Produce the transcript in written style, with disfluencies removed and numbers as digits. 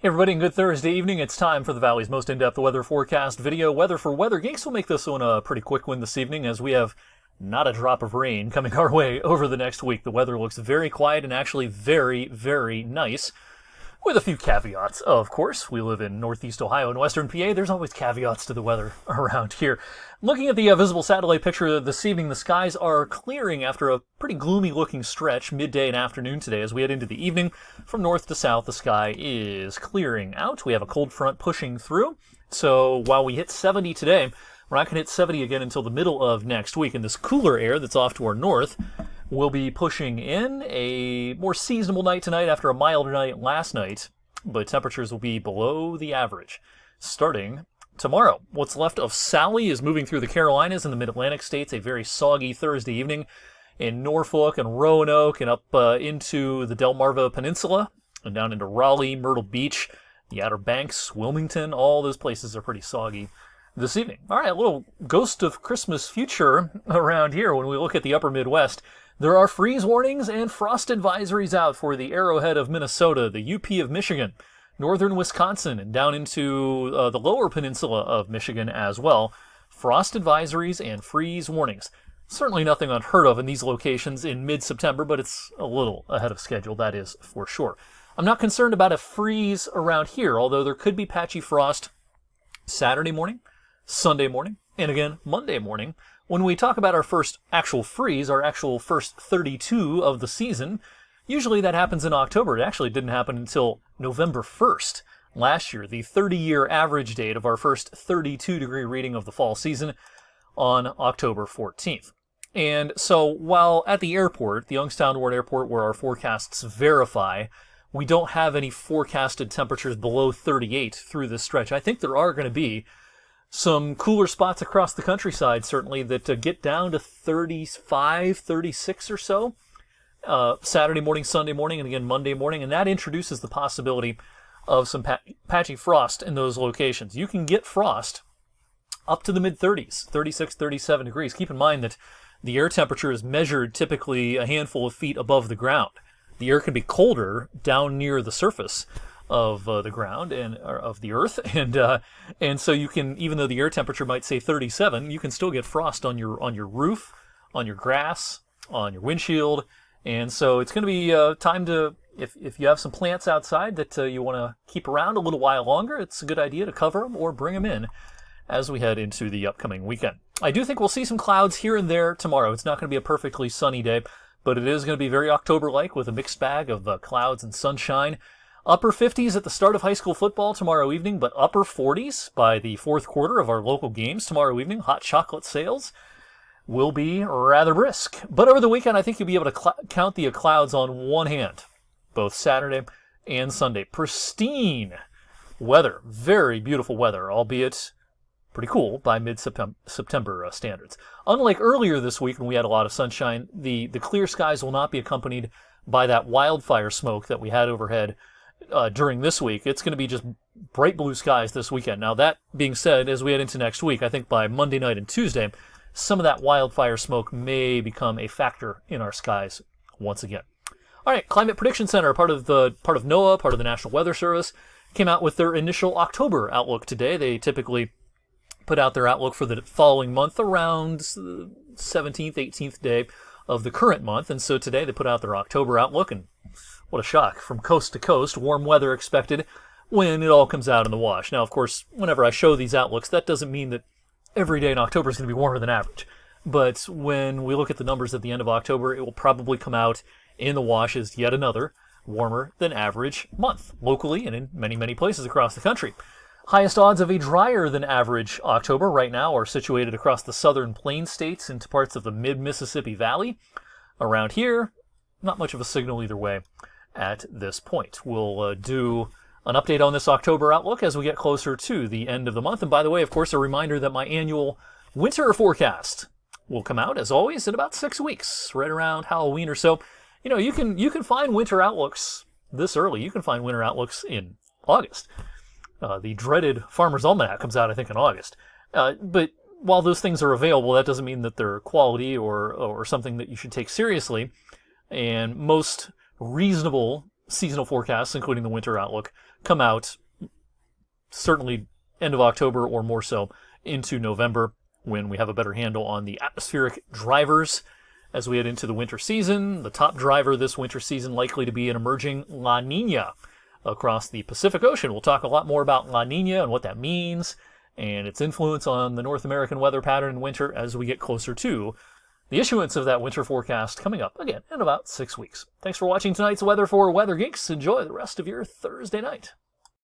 Hey everybody, and good Thursday evening. It's time for the Valley's most in-depth weather forecast video. Weather for Weather Geeks will make this one a pretty quick one this evening as we have not a drop of rain coming our way over the next week. The weather looks very quiet and actually very, very nice. With a few caveats, of course. We live in northeast Ohio and western PA. There's always caveats to the weather around here. Looking at the visible satellite picture this evening, the skies are clearing after a pretty gloomy-looking stretch midday and afternoon today. As we head into the evening, from north to south, the sky is clearing out. We have a cold front pushing through. So while we hit 70 today, we're not going to hit 70 again until the middle of next week. And this cooler air that's off to our north will be pushing in a more seasonable night tonight after a milder night last night, but temperatures will be below the average starting tomorrow. What's left of Sally is moving through the Carolinas and the Mid-Atlantic states, a very soggy Thursday evening in Norfolk and Roanoke and up into the Delmarva Peninsula and down into Raleigh, Myrtle Beach, the Outer Banks, Wilmington. All those places are pretty soggy this evening. All right, a little ghost of Christmas future around here when we look at the upper Midwest. There are freeze warnings and frost advisories out for the Arrowhead of Minnesota, the UP of Michigan, northern Wisconsin, and down into the lower peninsula of Michigan as well. Frost advisories and freeze warnings. Certainly nothing unheard of in these locations in mid-September, but it's a little ahead of schedule, that is for sure. I'm not concerned about a freeze around here, although there could be patchy frost Saturday morning, Sunday morning, and again Monday morning. When we talk about our first actual freeze, our actual first 32 of the season, usually that happens in October. It actually didn't happen until November 1st last year, the 30-year average date of our first 32-degree reading of the fall season on October 14th. And so while at the airport, the Youngstown Ward Airport, where our forecasts verify, we don't have any forecasted temperatures below 38 through this stretch, I think there are going to be some cooler spots across the countryside, certainly, that get down to 35, 36 or so Saturday morning, Sunday morning, and again Monday morning, and that introduces the possibility of some patchy frost in those locations. You can get frost up to the mid-30s, 36, 37 degrees. Keep in mind that the air temperature is measured typically a handful of feet above the ground. The air can be colder down near the surface of the ground and of the earth, and so you can, even though the air temperature might say 37, you can still get frost on your roof, on your grass, on your windshield, and so it's going to be time to, if you have some plants outside that you want to keep around a little while longer, it's a good idea to cover them or bring them in as we head into the upcoming weekend. I do think we'll see some clouds here and there tomorrow. It's not going to be a perfectly sunny day, but it is going to be very October-like with a mixed bag of clouds and sunshine. Upper 50s at the start of high school football tomorrow evening, but upper 40s by the fourth quarter of our local games tomorrow evening. Hot chocolate sales will be rather brisk. But over the weekend, I think you'll be able to count the clouds on one hand, both Saturday and Sunday. Pristine weather, very beautiful weather, albeit pretty cool by mid-September standards. Unlike earlier this week when we had a lot of sunshine, the clear skies will not be accompanied by that wildfire smoke that we had overhead during this week. It's going to be just bright blue skies this weekend. Now, that being said, as we head into next week, I think by Monday night and Tuesday, some of that wildfire smoke may become a factor in our skies once again. All right, Climate Prediction Center, part of NOAA, part of the National Weather Service, came out with their initial October outlook today. They typically put out their outlook for the following month around the 17th, 18th day of the current month, and so today they put out their October outlook, and what a shock. From coast to coast, warm weather expected when it all comes out in the wash. Now, of course, whenever I show these outlooks, that doesn't mean that every day in October is going to be warmer than average. But when we look at the numbers at the end of October, it will probably come out in the wash as yet another warmer than average month, locally and in many, many places across the country. Highest odds of a drier than average October right now are situated across the southern plain states into parts of the mid-Mississippi Valley. Around here, not much of a signal either way at this point. We'll do an update on this October outlook as we get closer to the end of the month. And by the way, of course, a reminder that my annual winter forecast will come out, as always, in about 6 weeks, right around Halloween or so. You know, you can find winter outlooks this early. You can find winter outlooks in August. The dreaded Farmer's Almanac comes out, I think, in August. But while those things are available, that doesn't mean that they're quality or something that you should take seriously. And most reasonable seasonal forecasts, including the winter outlook, come out certainly end of October or more so into November, when we have a better handle on the atmospheric drivers as we head into the winter season. The top driver this winter season likely to be an emerging La Nina across the Pacific Ocean. We'll talk a lot more about La Nina and what that means and its influence on the North American weather pattern in winter as we get closer to the issuance of that winter forecast coming up again in about 6 weeks. Thanks for watching tonight's Weather for Weather Geeks. Enjoy the rest of your Thursday night.